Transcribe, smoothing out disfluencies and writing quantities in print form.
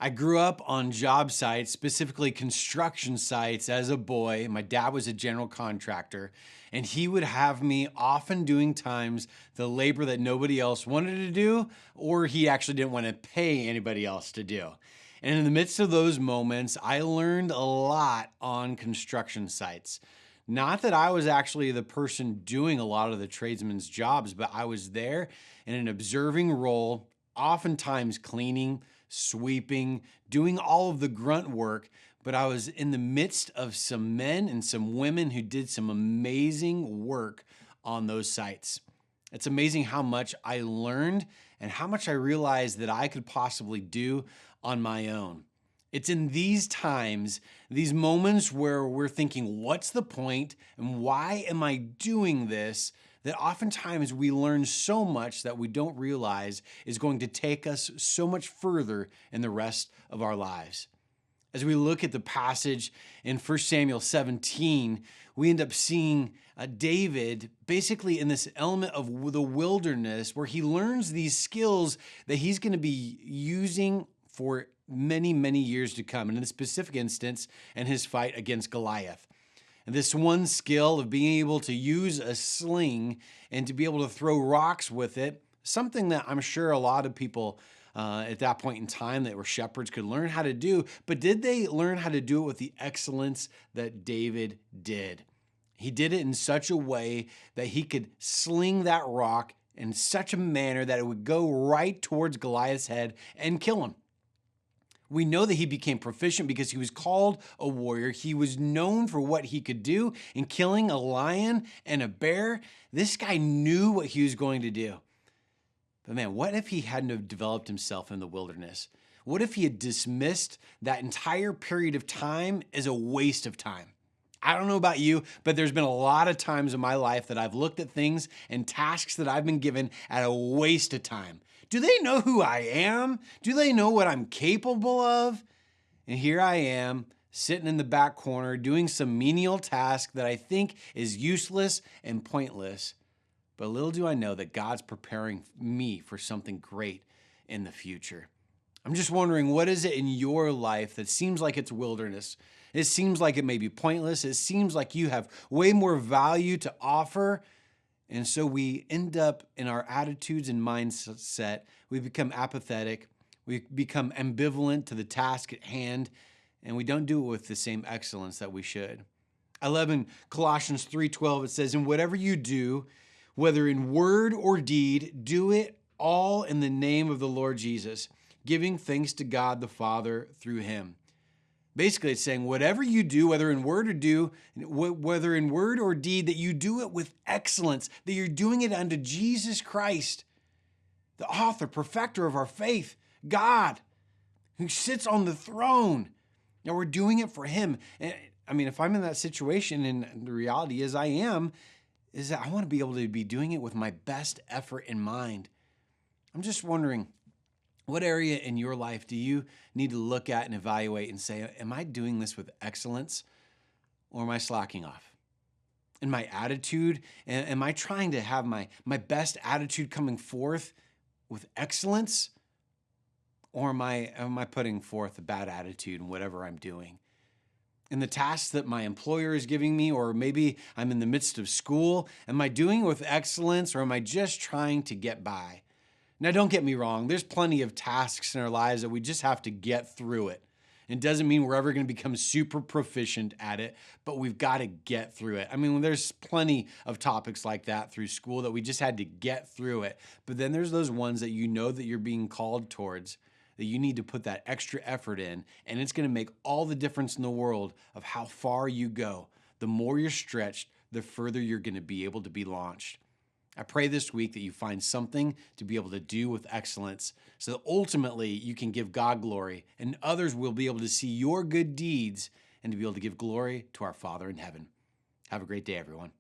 I grew up on job sites, specifically construction sites as a boy. My dad was a general contractor, and he would have me often doing times the labor that nobody else wanted to do, or he actually didn't want to pay anybody else to do. And in the midst of those moments, I learned a lot on construction sites. Not that I was actually the person doing a lot of the tradesmen's jobs, but I was there in an observing role, oftentimes cleaning, sweeping, doing all of the grunt work. But I was in the midst of some men and some women who did some amazing work on those sites. It's amazing how much I learned and how much I realized that I could possibly do on my own. It's in these times, these moments where we're thinking, what's the point and why am I doing this? That oftentimes we learn so much that we don't realize is going to take us so much further in the rest of our lives. As we look at the passage in 1 Samuel 17, we end up seeing David basically in this element of the wilderness where he learns these skills that he's going to be using for many, many years to come. And in this specific instance, in his fight against Goliath. And this one skill of being able to use a sling and to be able to throw rocks with it, something that I'm sure a lot of people at that point in time that were shepherds could learn how to do. But did they learn how to do it with the excellence that David did? He did it in such a way that he could sling that rock in such a manner that it would go right towards Goliath's head and kill him. We know that he became proficient because he was called a warrior. He was known for what he could do in killing a lion and a bear. This guy knew what he was going to do. But man, what if he hadn't have developed himself in the wilderness? What if he had dismissed that entire period of time as a waste of time? I don't know about you, but there's been a lot of times in my life that I've looked at things and tasks that I've been given at a waste of time. Do they know who I am? Do they know what I'm capable of? And here I am, sitting in the back corner, doing some menial task that I think is useless and pointless. But little do I know that God's preparing me for something great in the future. I'm just wondering, what is it in your life that seems like it's wilderness? It seems like it may be pointless. It seems like you have way more value to offer. And so we end up in our attitudes and mindset, we become apathetic, we become ambivalent to the task at hand, and we don't do it with the same excellence that we should. I love in Colossians 3:12, it says, "And whatever you do, whether in word or deed, do it all in the name of the Lord Jesus, giving thanks to God the Father through him." Basically, it's saying whatever you do, whether in word or deed, that you do it with excellence, that you're doing it unto Jesus Christ, the author, perfecter of our faith, God, who sits on the throne. Now we're doing it for him. And I mean, if I'm in that situation, and the reality is I am, is that I want to be able to be doing it with my best effort in mind. I'm just wondering, what area in your life do you need to look at and evaluate and say, am I doing this with excellence or am I slacking off? In my attitude, am I trying to have my best attitude coming forth with excellence? Or am I putting forth a bad attitude in whatever I'm doing? In the tasks that my employer is giving me, or maybe I'm in the midst of school, am I doing it with excellence or am I just trying to get by? Now, don't get me wrong. There's plenty of tasks in our lives that we just have to get through it. It doesn't mean we're ever going to become super proficient at it, but we've got to get through it. I mean, there's plenty of topics like that through school that we just had to get through it. But then there's those ones that you know that you're being called towards, that you need to put that extra effort in, and it's going to make all the difference in the world of how far you go. The more you're stretched, the further you're going to be able to be launched. I pray this week that you find something to be able to do with excellence so that ultimately you can give God glory and others will be able to see your good deeds and to be able to give glory to our Father in heaven. Have a great day, everyone.